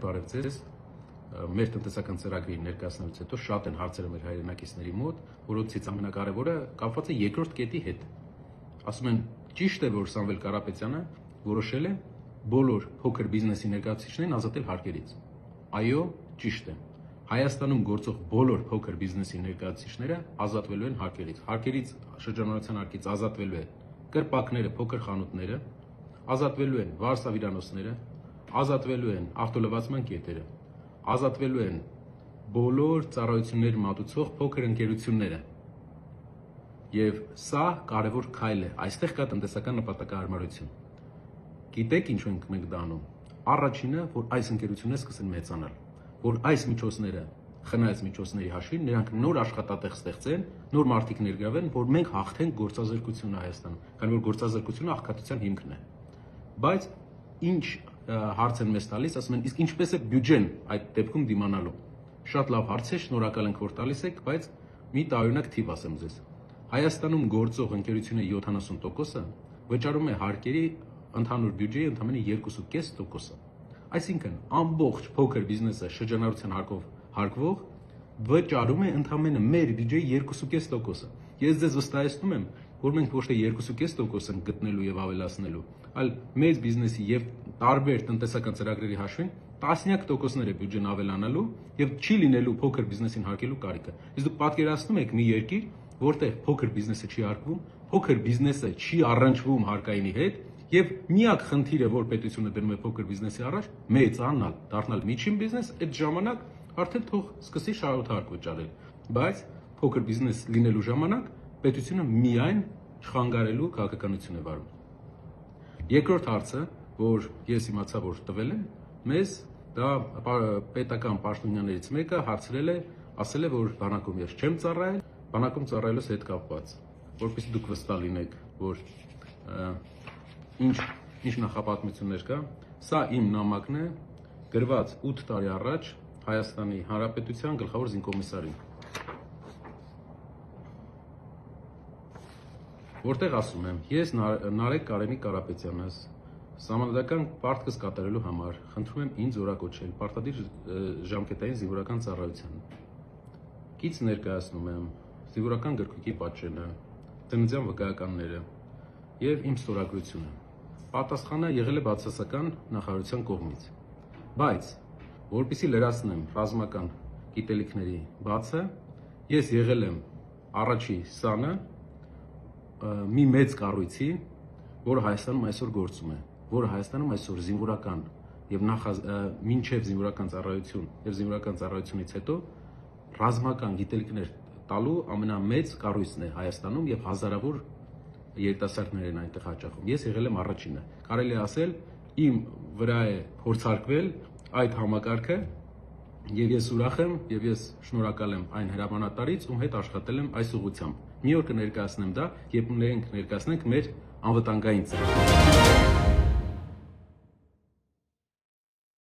բարև ձեզ, մեր տնտեսական ծրագրի ներկայացնելուց հետո շատ են հարցերը մեր հայրենակիցների մոտ, որոնցից ամենակարևորը կապված է երկրորդ կետի հետ։ Ասում են, ճիշտ է, որ Սամվել Կարապետյանը որոշել է բոլոր փոքր բիզնեսի ներկայացուցիչներին ազատել հարկերից։ Այո, ճիշտ է։ Հայաստանում գործող բոլոր փոքր բիզնեսի ներկայացուցիչները ազատվելու են հարկերից։ Հարկերից շրջանառության հարկից ազատվելու են կրպակները, փոքր խանութները, ազատվելու են վարսավիրանոցները, ազատվելու են ավտոլվացման կետերը, ազատվելու են բոլոր ծառայություններ մատուցող փոքր ընկերությունները։ Եվ սա կարևոր քայլ է, այստեղ կա տնտեսական նպատակահարմարություն։ Գիտեք ինչ ենք մենք դա անում։ Առաջինը, որ այս ընկերությունները սկսեն մեծանալ, որ այս միջոցները, խնայած միջոցների հաշվին, նրանք նոր աշխատատեղ ստեղծեն, նոր մարդիկ ներգրավեն, որ մենք հաղթենք գործազրկությունը Հայաստանում, քանի որ գործազրկությունը աղքատության հիմքն է։ Բայց ինչ հարց են մեզ տալիս, ասում են, իսկ ինչպես է բյուջեն այդ դեպքում դիմանալու։ Շատ լավ հարց է, շնորհակալ ենք, որ տալիս եք, բայց մի տարօրինակ թիվ ասեմ ձեզ։ Հայաստանում գործող ընկերությունների 70%-ը վճարում է հարկերի ընդհանուր բյուջեի ընդամենը 2.5%-ը։ Այսինքն, ամբողջ փոքր բիզնեսը շրջանառության հարկով հարկվող վճարում է ընդամենը մեր բյուջեի 2.5%-ը։ Ես ձեզ վստահեցնում եմ, որ մենք ոչ թե 2.5% ենք գտնելու եւ ավելացնելու, այլ մեծ բիզնեսի եւ տարբեր տնտեսական ծրագրերի հաշվին տասնյակ տոկոսներ է բյուջեն ավելանալու եւ չի լինելու փոքր բիզնեսին հարկելու կարիքը։ Իսկ դուք պատկերացնում եք մի երկիր, որտեղ փոքր բիզնեսը չի հարկվում, փոքր բիզնեսը չի առնչվում հարկայինի հետ եւ միակ խնդիրը, որ պետությունը դնում է փոքր բիզնեսի առաջ, մեծանալ, դառնալ միջին բիզնես, այդ ժամանակ արդեն թող սկսի շահութարկ վճարել։ Բայց փոքր բիզնես լինելու ժամանակ պետությունը միայն չխանգարելու քաղաքականություն է վարում։ Երկրորդ հարցը, որ ես իմացա, որ տվել են, մեզ դա պետական պաշտոնյաներից մեկը հարցրել է, ասել է, որ բանակում ես չեմ ծառայել, բանակում ծառայելուց հետ կապված, որպեսզի դուք վստահ լինեք, որ ինչ նախապատմություններ կա։ Սա իմ նամակն է, գրված 8 տարի առաջ Հայաստանի Հանրապետության գլխավոր զինկոմիսարին, որտեղ ասում եմ, ես Նարեկ Կարենի Կարապետյանս սահմանադրական պարտքս կատարելու համար խնդրում եմ ինձ օրակոչել պարտադիր ժամկետային զինվորական ծառայության։ Կից ներկայացնում եմ զինվորական գրքույկի պատճենը, ծննդյան վկայականները եւ իմ ստորագրությունը։ Պատասխանը եղել է բացասական նախարարության կողմից։ Բայց որպեսզի լրացնեմ ռազմական գիտելիքների բացը, ես եղել եմ առաջի սանը մի մեծ կառույցի, որը Հայաստանում այսօր գործում է, որը Հայաստանում այսօր զինվորական եւ մինչեւ զինվորական ծառայություն եւ զինվորական ծառայությունից հետո ռազմական գիտելիքներ տալու ամենամեծ կառույցն է Հայաստանում եւ հազարավոր երիտասարդներ են այնտեղ հաճախում։ Ես եղել եմ առաջինը։ Կարելի է ասել, իմ վրա է փորձարկվել այդ համակարգը եւ ես ուրախ եմ եւ ես շնորհակալ եմ այն հրամանատարից, ում հետ աշխատել եմ այս ուղղությամբ։ Մի օր կներկայացնեմ դա, երբ ներկայացնենք մեր անվտանգային ծրագիրը։